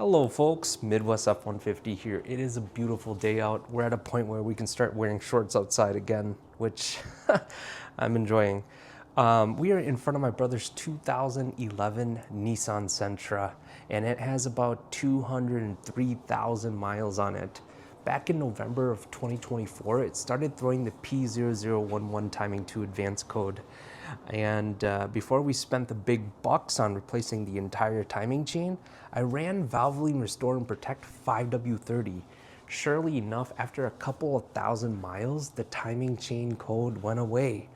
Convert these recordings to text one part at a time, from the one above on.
Hello folks, Midwest F-150 here. It is a beautiful day out. We're at a point where we can start wearing shorts outside again, which I'm enjoying. We are in front of my brother's 2011 Nissan Sentra, and it has about 203,000 miles on it. Back in November of 2024, it started throwing the P0011 timing to advance code. And before we spent the big bucks on replacing the entire timing chain, I ran Valvoline Restore and Protect 5W30. Surely enough, after a couple of thousand miles, the timing chain code went away.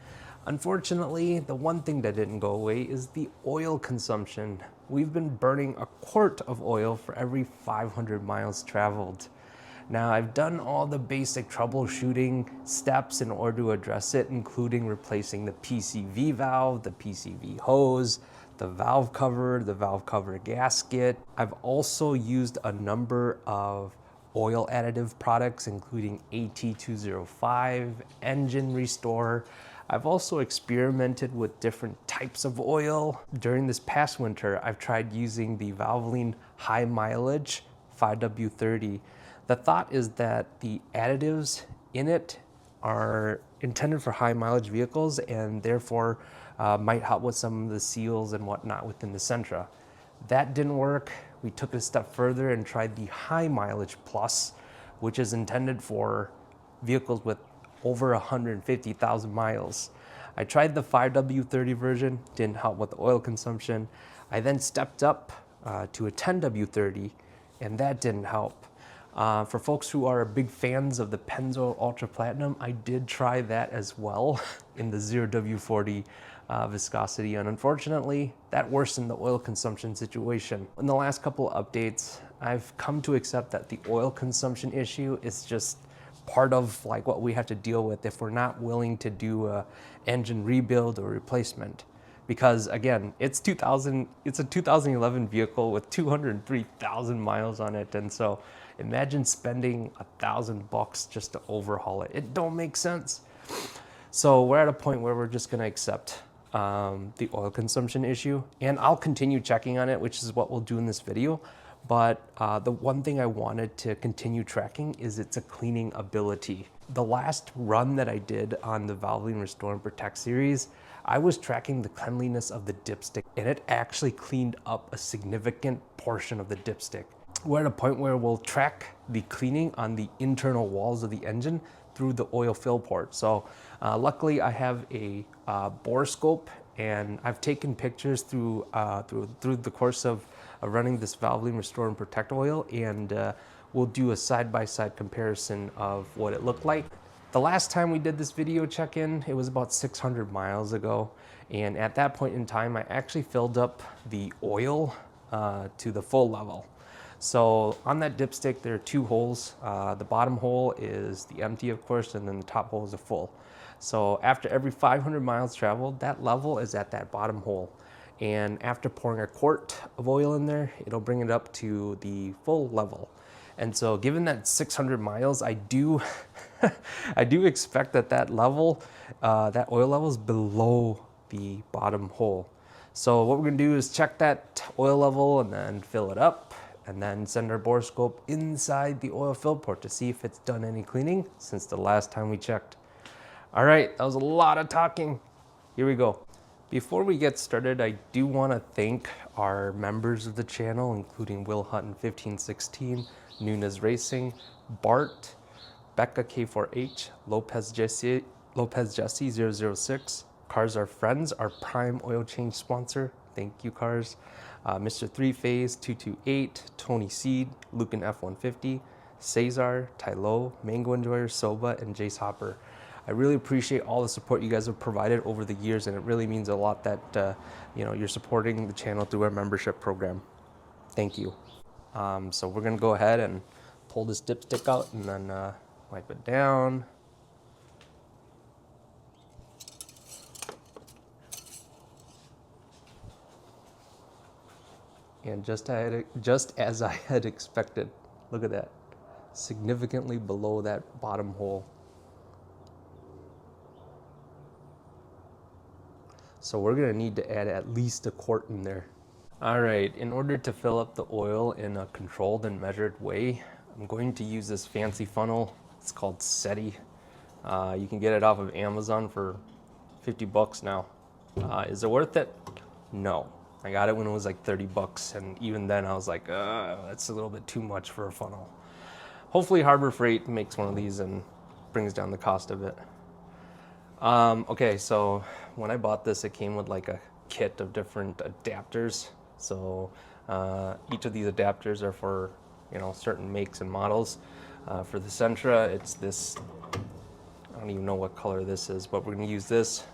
Unfortunately, the one thing that didn't go away is the oil consumption. We've been burning a quart of oil for every 500 miles traveled. Now, I've done all the basic troubleshooting steps in order to address it, including replacing the PCV valve, the PCV hose, the valve cover gasket. I've also used a number of oil additive products, including AT205, Engine Restore. I've also experimented with different types of oil. During this past winter, I've tried using the Valvoline high mileage 5W30. The thought is that the additives in it are intended for high mileage vehicles and therefore might help with some of the seals and whatnot within the Sentra. That didn't work. We took it a step further and tried the high mileage plus, which is intended for vehicles with over 150,000 miles. I tried the 5W30 version, didn't help with the oil consumption. I then stepped up to a 10W30 and that didn't help. For folks who are big fans of the Pennzoil Ultra Platinum, I did try that as well in the 0W40 viscosity, and unfortunately, that worsened the oil consumption situation. In the last couple of updates, I've come to accept that the oil consumption issue is just part of like what we have to deal with if we're not willing to do a engine rebuild or replacement. Because again, it's a 2011 vehicle with 203,000 miles on it, and so imagine spending $1,000 just to overhaul it. It don't make sense. So we're at a point where we're just gonna accept the oil consumption issue, and I'll continue checking on it, which is what we'll do in this video. But the one thing I wanted to continue tracking is its cleaning ability. The last run that I did on the Valvoline Restore and Protect series, I was tracking the cleanliness of the dipstick, and it actually cleaned up a significant portion of the dipstick. We're at a point where we'll track the cleaning on the internal walls of the engine through the oil fill port. So luckily I have a bore scope, and I've taken pictures through the course of running this Valvoline Restore and Protect oil, and we'll do a side-by-side comparison of what it looked like. The last time we did this video check-in, it was about 600 miles ago, and at that point in time, I actually filled up the oil to the full level. So on that dipstick, there are two holes. The bottom hole is the empty, of course, and then the top hole is a full. So after every 500 miles traveled, that level is at that bottom hole. And after pouring a quart of oil in there, it'll bring it up to the full level. And so given that 600 miles, I do expect that level, that oil level is below the bottom hole. So what we're gonna do is check that oil level and then fill it up, and then send our bore scope inside the oil fill port to see if it's done any cleaning since the last time we checked. All right, that was a lot of talking. Here we go. Before we get started, I do want to thank our members of the channel, including Will Hutton 1516, Nunez Racing, Bart, Becca K4H, Lopez Jesse 006, Cars Are Friends, our prime oil change sponsor. Thank you, Cars. Mr. Three Phase 228, Tony Seed, Lucan F150, Cesar, Tylo, Mango Enjoyer, Soba, and Jace Hopper. I really appreciate all the support you guys have provided over the years, and it really means a lot that you're supporting the channel through our membership program. Thank you. So we're gonna go ahead and pull this dipstick out and then wipe it down. And just as I had expected, look at that, significantly below that bottom hole. So we're gonna need to add at least a quart in there. All right, in order to fill up the oil in a controlled and measured way, I'm going to use this fancy funnel. It's called SETI. You can get it off of Amazon for 50 bucks now. Is it worth it? No. I got it when it was like 30 bucks, and even then I was like, that's a little bit too much for a funnel. Hopefully Harbor Freight makes one of these and brings down the cost of it. Okay, so when I bought this, it came with like a kit of different adapters. So each of these adapters are for, you know, certain makes and models. For the Sentra, it's this, I don't even know what color this is, but we're gonna use this,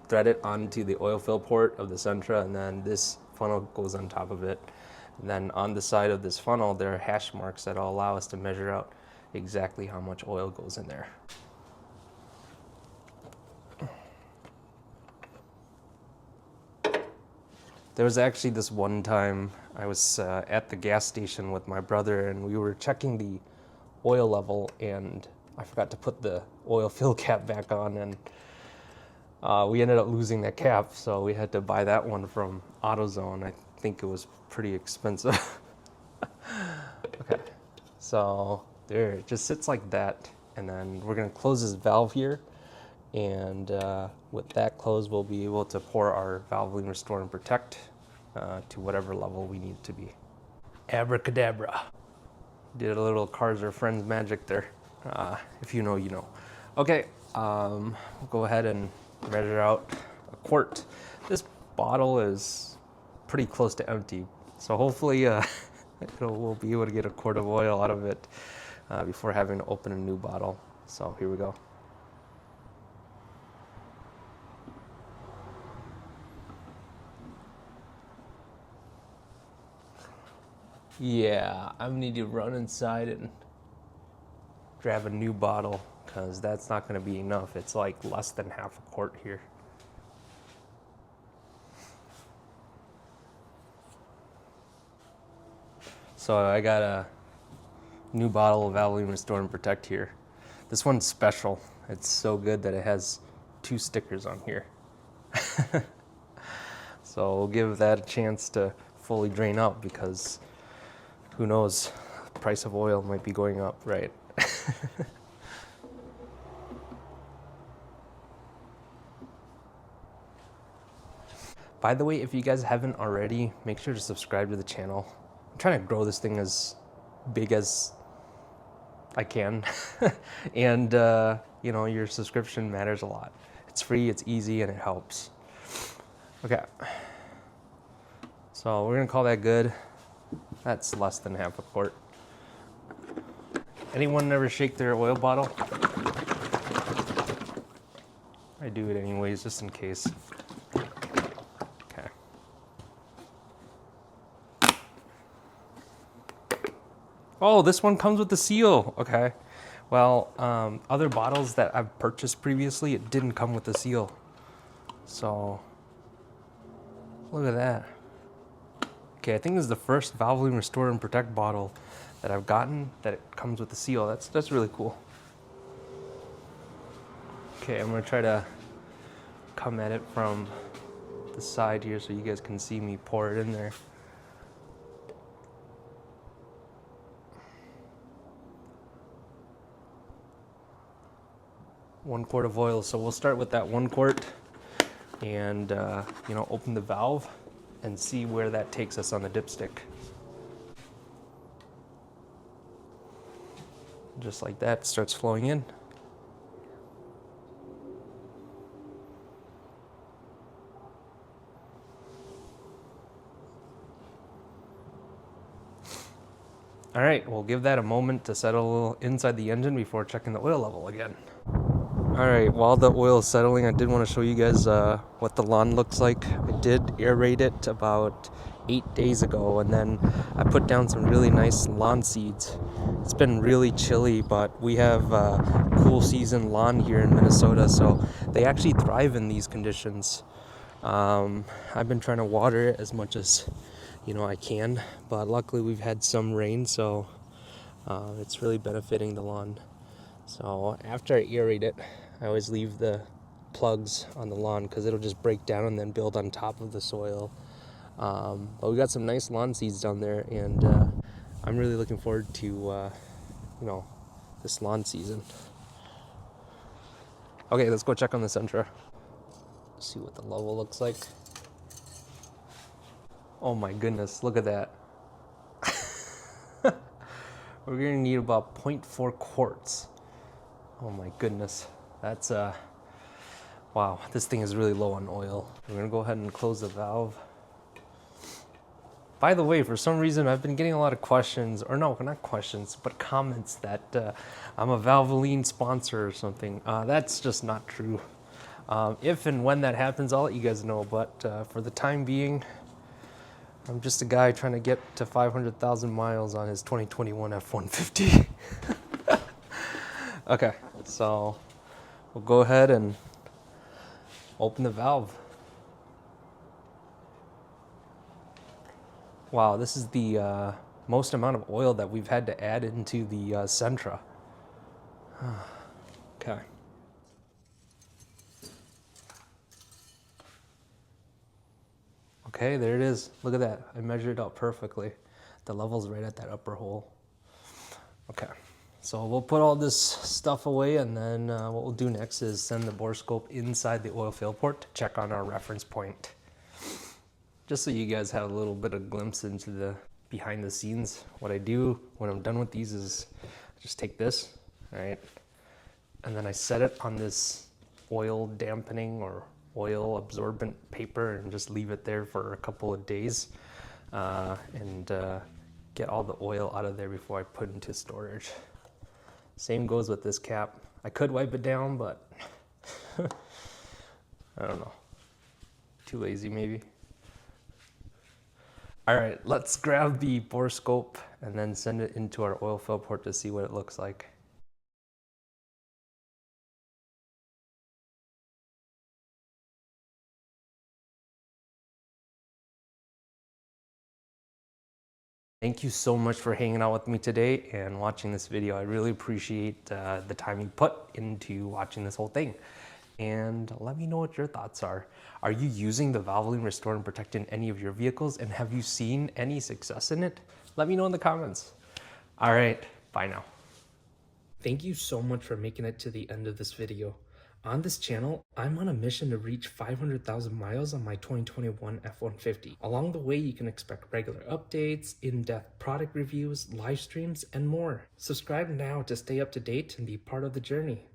thread it onto the oil fill port of the Sentra, and then this funnel goes on top of it. And then on the side of this funnel, there are hash marks that will allow us to measure out exactly how much oil goes in there. There was actually this one time I was at the gas station with my brother, and we were checking the oil level, and I forgot to put the oil fill cap back on, and we ended up losing that cap, so we had to buy that one from AutoZone. I think it was pretty expensive. Okay, so there, it just sits like that, and then we're gonna close this valve here, and with that closed, we'll be able to pour our Valvoline Restore and Protect to whatever level we need it to be. Abracadabra. Did a little Cars Are Friends magic there. If you know, you know. Okay, we'll go ahead and measure out a quart. This bottle is pretty close to empty, so hopefully we'll be able to get a quart of oil out of it before having to open a new bottle. So here we go. Yeah, I need to run inside and grab a new bottle, because that's not going to be enough. It's like less than half a quart here. So I got a new bottle of Valvoline Restore and Protect here. This one's special. It's so good that it has 2 stickers on here. So we'll give that a chance to fully drain out, because who knows, the price of oil might be going up, right? By the way, if you guys haven't already, make sure to subscribe to the channel. I'm trying to grow this thing as big as I can. And, you know, your subscription matters a lot. It's free, it's easy, and it helps. Okay. So we're gonna call that good. That's less than half a quart. Anyone ever shake their oil bottle? I do it anyways, just in case. Okay. Oh, this one comes with the seal. Okay. Well, other bottles that I've purchased previously, it didn't come with the seal. So, look at that. Okay, I think this is the first Valvoline Restore and Protect bottle that I've gotten that it comes with the seal. That's really cool. Okay, I'm gonna try to come at it from the side here so you guys can see me pour it in there. One quart of oil, so we'll start with that 1 quart and you know, open the valve and see where that takes us on the dipstick. Just like that, it starts flowing in. All right, we'll give that a moment to settle inside the engine before checking the oil level again. All right, while the oil is settling, I did want to show you guys what the lawn looks like. I did aerate it about 8 days ago, and then I put down some really nice lawn seeds. It's been really chilly, but we have a cool season lawn here in Minnesota, so they actually thrive in these conditions. I've been trying to water it as much as I can, but luckily we've had some rain, so it's really benefiting the lawn. So after I aerate it, I always leave the plugs on the lawn because it'll just break down and then build on top of the soil. But we got some nice lawn seeds down there, and I'm really looking forward to, you know, this lawn season. Okay, let's go check on the Sentra. See what the level looks like. Oh my goodness, look at that. We're gonna need about 0.4 quarts. Oh my goodness, that's wow, this thing is really low on oil. We're gonna go ahead and close the valve. By the way, for some reason, I've been getting a lot of questions, or no, not questions, but comments that I'm a Valvoline sponsor or something. That's just not true. If and when that happens, I'll let you guys know, but for the time being, I'm just a guy trying to get to 500,000 miles on his 2021 F-150. Okay, so we'll go ahead and open the valve. Wow, this is the most amount of oil that we've had to add into the Sentra. Okay. Okay, there it is. Look at that. I measured it out perfectly. The level's right at that upper hole. Okay, so we'll put all this stuff away, and then what we'll do next is send the bore scope inside the oil fill port to check on our reference point. Just so you guys have a little bit of glimpse into the behind the scenes. What I do when I'm done with these is just take this, right? And then I set it on this oil dampening or oil absorbent paper and just leave it there for a couple of days and get all the oil out of there before I put it into storage. Same goes with this cap. I could wipe it down, but I don't know. Too lazy maybe. All right, let's grab the bore scope and then send it into our oil fill port to see what it looks like. Thank you so much for hanging out with me today and watching this video. I really appreciate the time you put into watching this whole thing. And let me know what your thoughts are. Are you using the Valvoline Restore and Protect in any of your vehicles, and have you seen any success in it? Let me know in the comments. All right, bye now. Thank you so much for making it to the end of this video. On this channel, I'm on a mission to reach 500,000 miles on my 2021 F-150. Along the way, you can expect regular updates, in-depth product reviews, live streams, and more. Subscribe now to stay up to date and be part of the journey.